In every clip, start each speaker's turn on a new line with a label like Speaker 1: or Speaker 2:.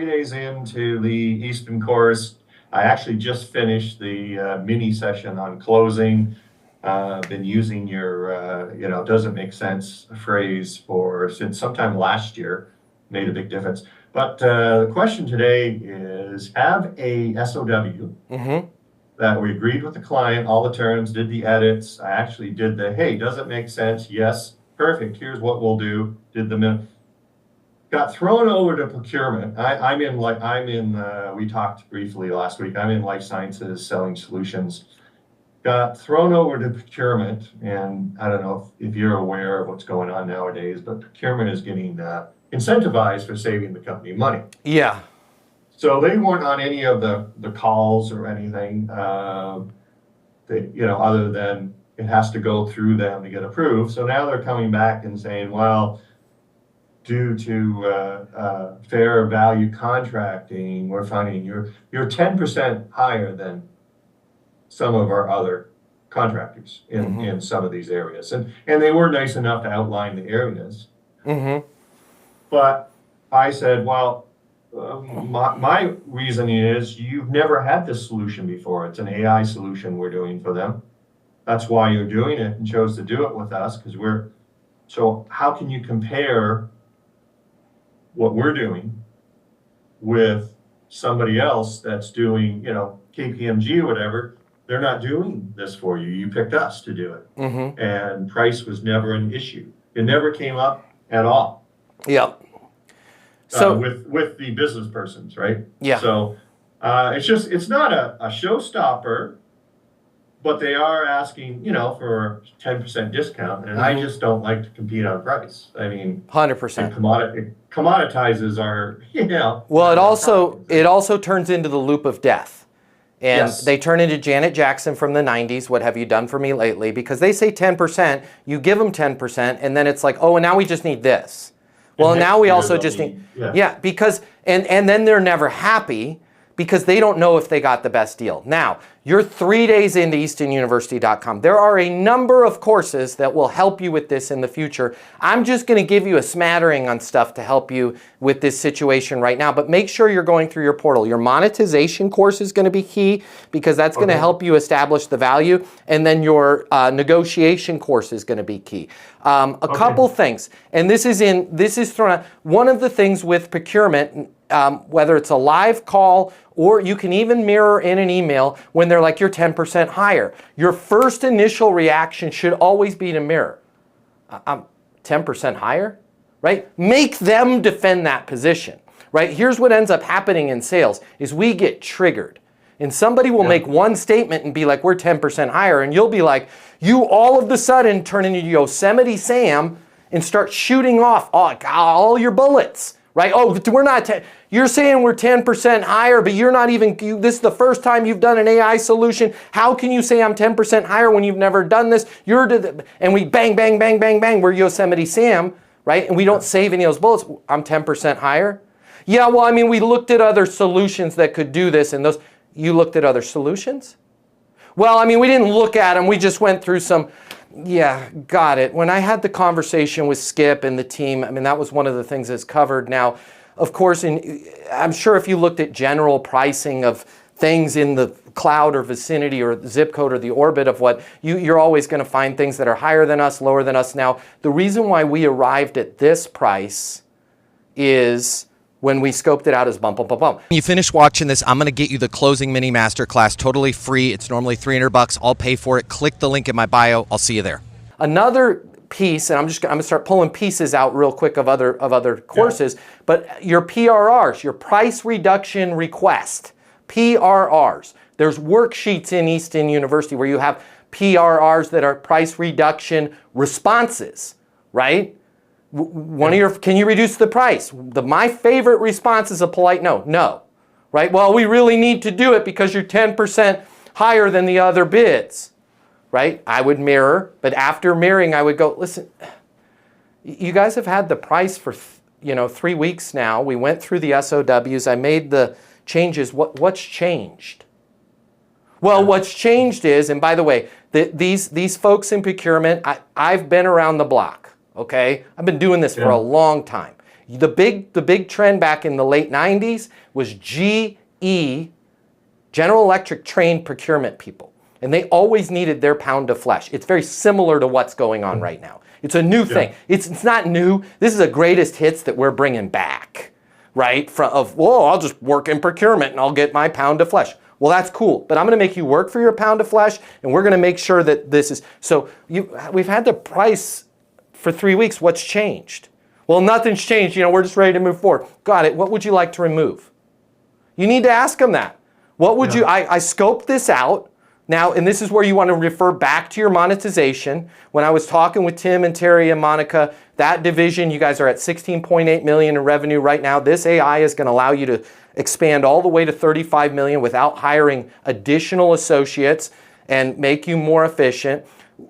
Speaker 1: 3 days into the Easton course. I actually just finished the mini session on closing. Been using your, doesn't make sense phrase since sometime last year. Made a big difference. But the question today is, have a SOW that we agreed with the client, all the terms, did the edits. I actually did hey, does it make sense? Yes, perfect. Here's what we'll do. Got thrown over to procurement. We talked briefly last week. I'm in life sciences selling solutions. Got thrown over to procurement, and I don't know if you're aware of what's going on nowadays, but procurement is getting incentivized for saving the company money.
Speaker 2: Yeah.
Speaker 1: So they weren't on any of the calls or anything, other than it has to go through them to get approved. So now they're coming back and saying, well, due to fair value contracting, we're finding you're 10% higher than some of our other contractors in some of these areas. And they were nice enough to outline the areas. But I said, well, my reasoning is you've never had this solution before. It's an AI solution we're doing for them. That's why you're doing it and chose to do it with us, because so how can you compare what we're doing with somebody else that's doing, KPMG or whatever? They're not doing this for you. You picked us to do it. And price was never an issue. It never came up at all.
Speaker 2: Yeah. So
Speaker 1: with the business persons, right?
Speaker 2: Yeah.
Speaker 1: So it's not a showstopper, but they are asking, for 10% discount, and I just don't like to compete on price. I mean,
Speaker 2: 100%.
Speaker 1: It commoditizes our,
Speaker 2: Well, it also turns into the loop of death. And they turn into Janet Jackson from the 90s, what have you done for me lately? Because they say 10%, you give them 10%, and then it's like, oh, and now we just need this. Well, now we also just need, because, and then they're never happy because they don't know if they got the best deal. Now, you're 3 days into eastonuniversity.com. There are a number of courses that will help you with this in the future. I'm just going to give you a smattering on stuff to help you with this situation right now, but make sure you're going through your portal. Your monetization course is going to be key because that's going to help you establish the value, and then your negotiation course is going to be key. Couple things, and this is thrown out. One of the things with procurement, whether it's a live call or you can even mirror in an email when they're like, you're 10% higher. Your first initial reaction should always be to mirror. I'm 10% higher, right? Make them defend that position, right? Here's what ends up happening in sales is we get triggered. And somebody will make one statement and be like, we're 10% higher. And you'll be like, you all of a sudden turn into Yosemite Sam and start shooting off all your bullets. Right? Oh, we're not 10. You're saying we're 10% higher, but you're not even, this is the first time you've done an AI solution. How can you say I'm 10% higher when you've never done this? And we bang, bang, bang, bang, bang. We're Yosemite Sam, right? And we don't save any of those bullets. I'm 10% higher. Yeah, well, I mean, we looked at other solutions that could do this, and you looked at other solutions? Well, I mean, we didn't look at them. We just went through some. Yeah, got it. When I had the conversation with Skip and the team, I mean, that was one of the things that's covered. Now, of course, I'm sure if you looked at general pricing of things in the cloud or vicinity or zip code or the orbit of what, you're always going to find things that are higher than us, lower than us. Now, the reason why we arrived at this price is when we scoped it out as bump, bump, bump, bump.
Speaker 3: When you finish watching this, I'm going to get you the closing mini masterclass totally free. It's normally $300. I'll pay for it. Click the link in my bio. I'll see you there.
Speaker 2: Another piece, and I'm going to start pulling pieces out real quick of other courses, but your PRRs, your price reduction request, PRRs. There's worksheets in Easton University where you have PRRs that are price reduction responses, right? Can you reduce the price? My favorite response is a polite no. No, right? Well, we really need to do it because you're 10% higher than the other bids, right? I would mirror, but after mirroring, I would go, listen, you guys have had the price for 3 weeks now. We went through the SOWs. I made the changes. What's changed? Well, what's changed is, and by the way, these folks in procurement, I've been around the block. Okay, I've been doing this for a long time. The big trend back in the late 90s was GE, General Electric, trained procurement people. And they always needed their pound of flesh. It's very similar to what's going on right now. It's a new thing. It's not new. This is a greatest hits that we're bringing back, right? I'll just work in procurement and I'll get my pound of flesh. Well, that's cool, but I'm going to make you work for your pound of flesh, and we're going to make sure that this is, so we've had the price for 3 weeks. What's changed? Well, nothing's changed. We're just ready to move forward. Got it. What would you like to remove? You need to ask them that. What would you, I scoped this out now, and this is where you want to refer back to your monetization. When I was talking with Tim and Terry and Monica, that division, you guys are at 16.8 million in revenue right now. This AI is going to allow you to expand all the way to 35 million without hiring additional associates and make you more efficient.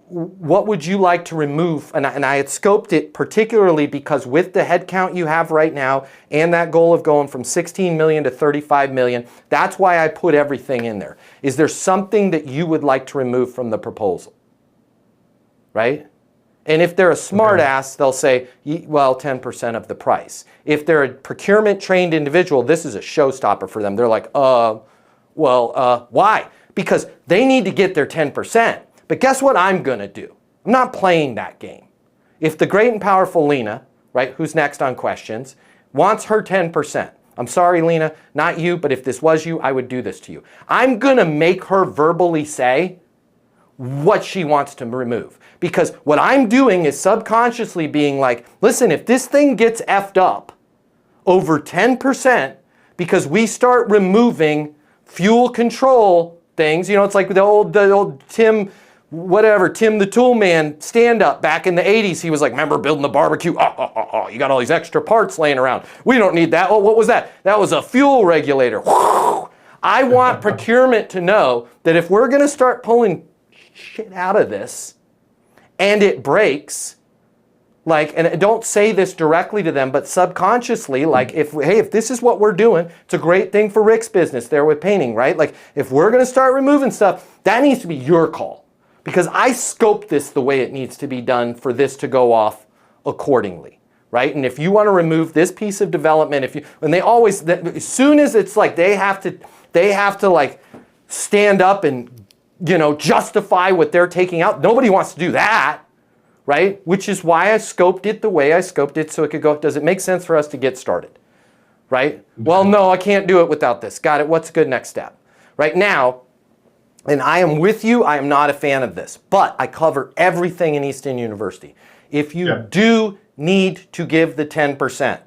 Speaker 2: What would you like to remove? And I had scoped it particularly because with the headcount you have right now and that goal of going from 16 million to 35 million, that's why I put everything in there. Is there something that you would like to remove from the proposal? Right? And if they're a smart ass, they'll say, well, 10% of the price. If they're a procurement trained individual, this is a showstopper for them. They're like, why? Because they need to get their 10%. But guess what I'm going to do? I'm not playing that game. If the great and powerful Lena, right, who's next on questions, wants her 10%. I'm sorry, Lena, not you, but if this was you, I would do this to you. I'm going to make her verbally say what she wants to remove. Because what I'm doing is subconsciously being like, listen, if this thing gets effed up over 10%, because we start removing fuel control things, it's like the old Tim the Tool Man stand-up back in the 80s. He was like, remember building the barbecue? You got all these extra parts laying around. We don't need that. Oh, what was that? That was a fuel regulator. I want procurement to know that if we're going to start pulling shit out of this and it breaks, and don't say this directly to them, but subconsciously, if this is what we're doing, it's a great thing for Rick's business there with painting, right? If we're going to start removing stuff, that needs to be your call. Because I scoped this the way it needs to be done for this to go off accordingly, right? And if you want to remove this piece of development, as soon as it's they have to stand up and, justify what they're taking out. Nobody wants to do that, right? Which is why I scoped it the way I scoped it so it could go, does it make sense for us to get started, right? Well, no, I can't do it without this. Got it. What's a good next step? Right now, and I am with you, I am not a fan of this, but I cover everything in Easton University. If you do need to give the 10%,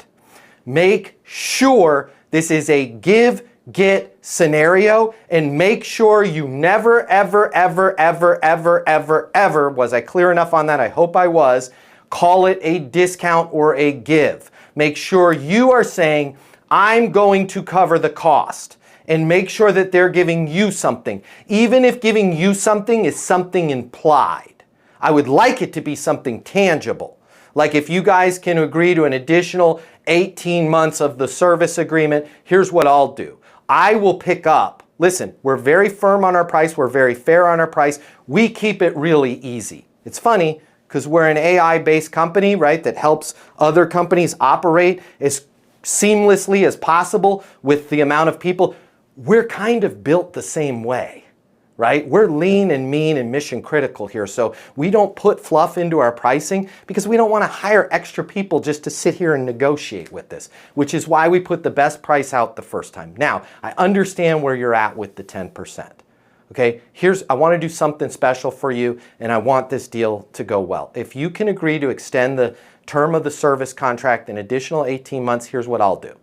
Speaker 2: make sure this is a give-get scenario, and make sure you never, ever, ever, ever, ever, ever, ever, was I clear enough on that? I hope I was, call it a discount or a give. Make sure you are saying, I'm going to cover the cost. And make sure that they're giving you something. Even if giving you something is something implied. I would like it to be something tangible. Like if you guys can agree to an additional 18 months of the service agreement, here's what I'll do. I will pick up. Listen, we're very firm on our price. We're very fair on our price. We keep it really easy. It's funny because we're an AI-based company, right, that helps other companies operate as seamlessly as possible with the amount of people. We're kind of built the same way, right? We're lean and mean and mission critical here. So we don't put fluff into our pricing because we don't want to hire extra people just to sit here and negotiate with this, which is why we put the best price out the first time. Now, I understand where you're at with the 10%. Okay, I want to do something special for you, and I want this deal to go well. If you can agree to extend the term of the service contract an additional 18 months, here's what I'll do.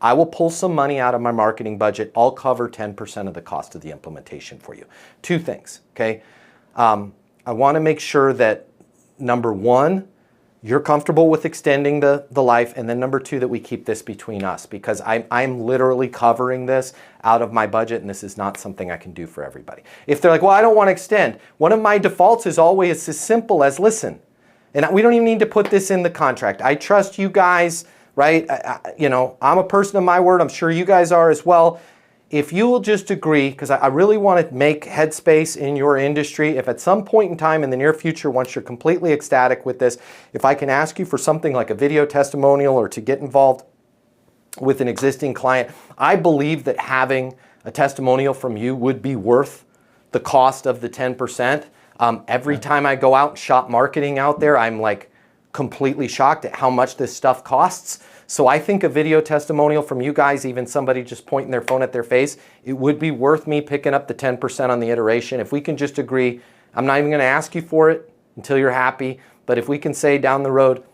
Speaker 2: I will pull some money out of my marketing budget. I'll cover 10% of the cost of the implementation for you. Two things, okay? I want to make sure that, number one, you're comfortable with extending the life, and then number two, that we keep this between us, because I'm literally covering this out of my budget, and this is not something I can do for everybody. If they're like, well, I don't want to extend, one of my defaults is always as simple as, listen, and we don't even need to put this in the contract. I trust you guys, right? I'm a person of my word. I'm sure you guys are as well. if you will just agree, because I really want to make headspace in your industry, if at some point in time in the near future, once you're completely ecstatic with this, if I can ask you for something like a video testimonial or to get involved with an existing client, I believe that having a testimonial from you would be worth the cost of the 10%. Every time I go out and shop marketing out there, I'm like completely shocked at how much this stuff costs. So I think a video testimonial from you guys, even somebody just pointing their phone at their face, it would be worth me picking up the 10% on the iteration. If we can just agree, I'm not even going to ask you for it until you're happy, but if we can say down the road,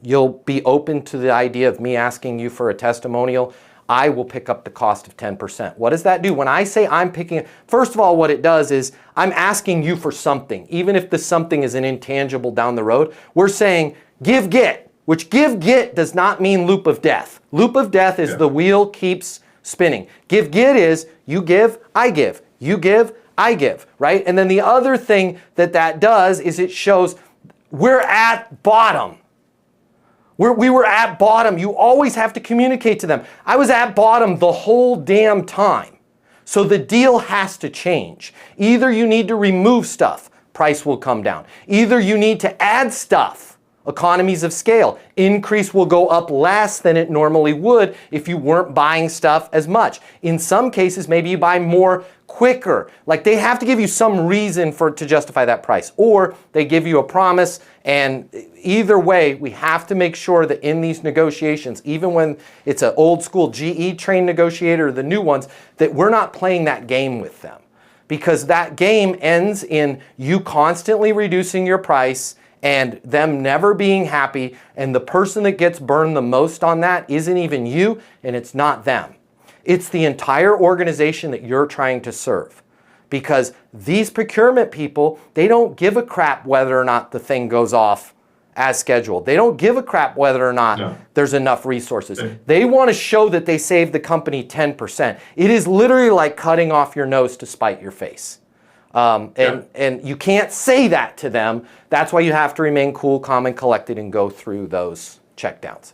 Speaker 2: you'll be open to the idea of me asking you for a testimonial, I will pick up the cost of 10%. What does that do? When I say I'm picking it, first of all, what it does is I'm asking you for something. Even if the something is an intangible down the road, we're saying give, get. Which give, get does not mean loop of death. Loop of death is the wheel keeps spinning. Give, get is you give, I give. You give, I give, right? And then the other thing that does is it shows we're at bottom. We were at bottom. You always have to communicate to them. I was at bottom the whole damn time. So the deal has to change. Either you need to remove stuff, price will come down. Either you need to add stuff. Economies of scale. Increase will go up less than it normally would if you weren't buying stuff as much. In some cases, maybe you buy more quicker. Like they have to give you some reason to justify that price. Or they give you a promise, and either way, we have to make sure that in these negotiations, even when it's an old school GE trained negotiator or the new ones, that we're not playing that game with them. Because that game ends in you constantly reducing your price and them never being happy, and the person that gets burned the most on that isn't even you, and it's not them. It's the entire organization that you're trying to serve. Because these procurement people, they don't give a crap whether or not the thing goes off as scheduled. They don't give a crap whether or not there's enough resources. They want to show that they saved the company 10%. It is literally like cutting off your nose to spite your face. And you can't say that to them. That's why you have to remain cool, calm, and collected and go through those checkdowns.